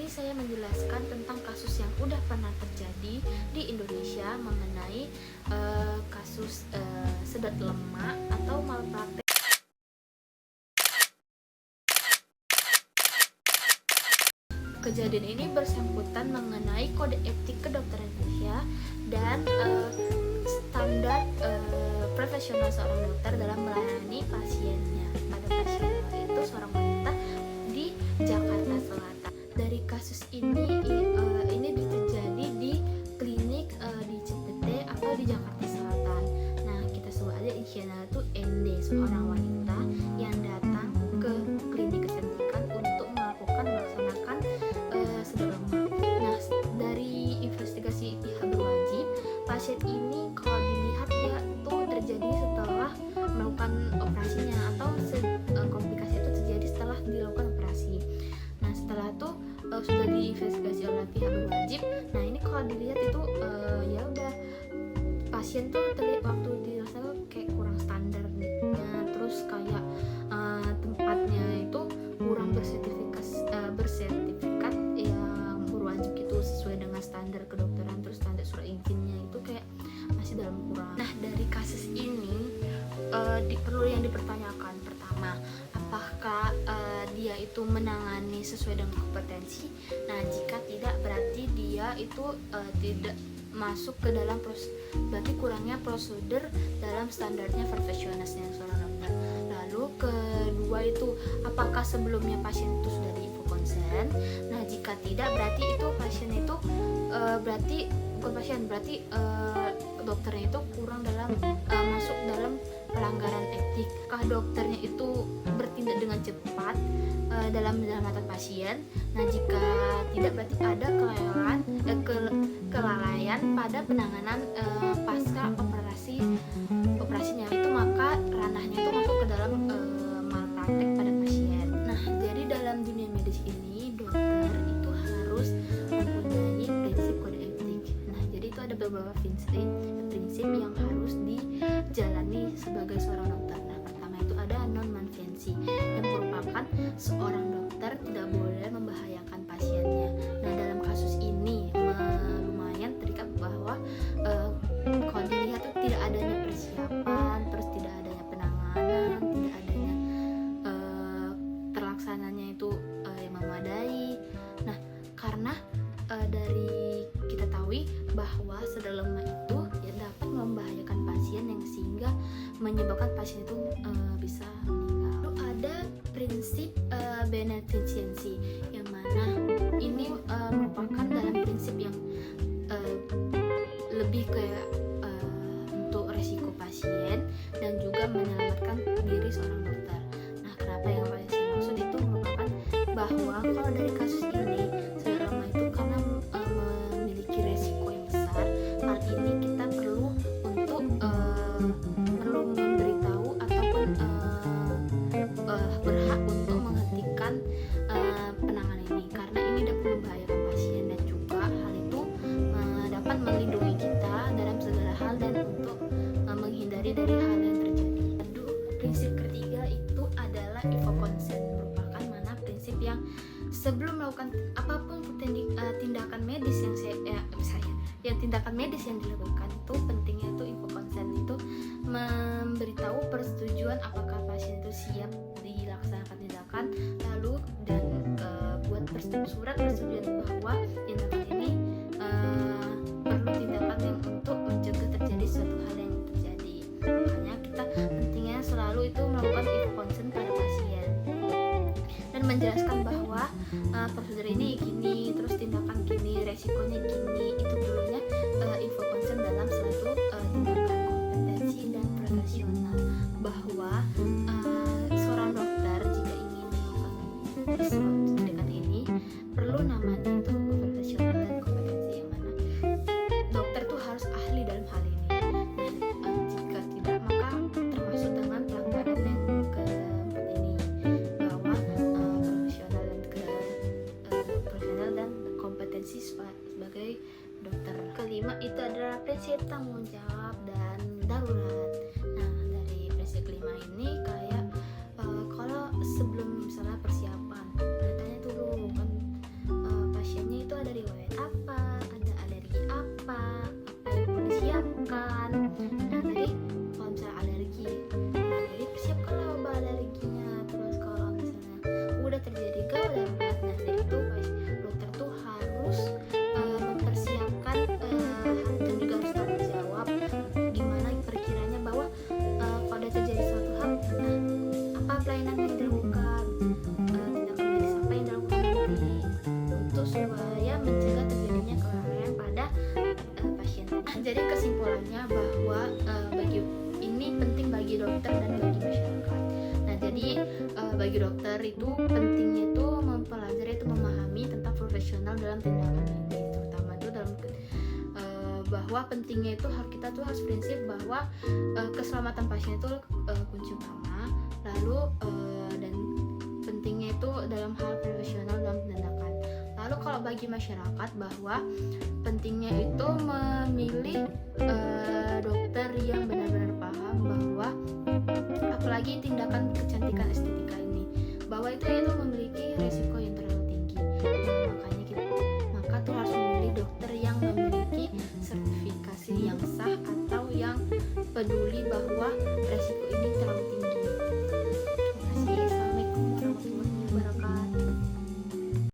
ini saya menjelaskan tentang kasus yang udah pernah terjadi di Indonesia mengenai kasus sedot lemak atau malpraktek. Kejadian ini bersangkutan mengenai kode etik kedokteran Indonesia dan standar profesional seorang dokter dalam melayani pasiennya. Pada pasien itu seorang wanita di Jakarta Selatan. Dari kasus ini terjadi di klinik di CPT atau di Jakarta Selatan. Nah, kita sebut aja inisialnya itu ND, seorang wanita yang datang ke klinik kecantikan untuk melaksanakan sedot lemak. Nah, dari investigasi pihak berwajib, pasien ini kalau dilihat dia tuh terjadi setelah melakukan operasinya atau komplikasi itu terjadi setelah dilakukan operasi. Nah, setelah itu sudah diinvestigasi oleh pihak berwajib. Nah, ini kalau dilihat itu ya udah pasien tuh terlihat waktu dirasa kayak kurang standar gitu. Terus kayak tempatnya itu kurang bersertifikat yang berwajib gitu sesuai dengan standar kedokteran, terus standar surat izinnya itu kayak masih dalam kurang. Nah, dari kasus ini perlu yang dipertanyakan pertama, apakah dia itu menangani sesuai dengan kompetensi. Nah, jika tidak berarti dia itu tidak masuk ke dalam berarti kurangnya prosedur dalam standarnya profesionalnya seorang dokter. Lalu kedua itu apakah sebelumnya pasien itu sudah di-info konsen. Nah, jika tidak berarti itu pasien itu berarti dokternya itu kurang dalam masuk dalam pelanggaran etik. Apakah dokternya itu bertindak dengan cepat dalam menyelamatkan pasien. Nah, jika tidak berarti ada kelalaian pada penanganan pasca operasinya itu, maka ranahnya itu masuk ke dalam malpraktek pada pasien. Nah, jadi dalam dunia medis ini dokter itu harus mempunyai prinsip kode etik. Nah, jadi itu ada beberapa prinsip yang harus dijalani sebagai seorang dokter. Nah, pertama itu ada non-malfeasance yang merupakan seorang dokter tidak boleh membahayakan pasiennya. Nah, dalam kasus ini lumayan terikat bahwa kalau dilihat tuh tidak adanya persiapan, terus tidak adanya penanganan, tidak adanya terlaksananya itu yang memadai. Nah, karena dari kita tahu bahwa sedot lemak itu ya dapat membahayakan pasien yang sehingga menyebabkan pasien itu bisa meninggal. Lalu ada prinsip beneficency yang mana ini merupakan dalam prinsip yang lebih kayak untuk resiko pasien dan juga menyelamatkan diri seorang dokter. Nah, kenapa yang paling saya maksud itu merupakan bahwa kalau dari kasus ini sedot lemak itu karena memiliki resiko yang besar, hal ini kita perlu untuk memberitahu ataupun berhak untuk menghentikan penanganan ini karena ini dapat membahayakan pasien dan juga hal itu dapat melindungi kita dalam segala hal dan untuk menghindari dari hal yang terjadi. Prinsip ketiga itu adalah info consent, merupakan mana prinsip yang sebelum melakukan apapun tindakan medis tindakan medis yang dilakukan itu pentingnya itu info consent itu memberitahu persetujuan apakah pasien itu siap dilaksanakan tindakan, lalu dan buat surat persetujuan bahwa tindakan ini perlu tindakan yang untuk mencegah terjadi suatu hal yang terjadi. Makanya kita pentingnya selalu itu melakukan info consent pada pasien dan menjelaskan bahwa prosedur ini gini, terus tindakan gini, resikonya gini. Itu perlunya info consent dalam suatu tindakan kompetensi dan profesional, bahwa seorang dokter jika ingin melakukan suatu tindakan ini perlu namanya itu profesional dan kompetensi yang mana dokter tuh harus ahli dalam hal ini. Dan jika tidak maka termasuk dengan pelanggaran yang keempat ini, bahwa profesional dan kompetensi sebagai dokter. Kelima itu adalah prinsip tanggung jawab dan darurat. Nah, dari prinsip kelima ini kayak kalau sebelum misalnya persiapan, tanya dulu kan kesimpulannya bahwa bagi ini penting bagi dokter dan bagi masyarakat. Nah, jadi bagi dokter itu pentingnya itu mempelajari itu memahami tentang profesional dalam tindakan medis, terutama itu dalam bahwa pentingnya itu kita tuh harus prinsip bahwa keselamatan pasien itu kunci utama, lalu dan pentingnya itu dalam hal profesional dalam tindakan. Lalu kalau bagi masyarakat bahwa pentingnya itu memilih dokter yang benar-benar paham bahwa apalagi tindakan kecantikan estetika ini, bahwa itu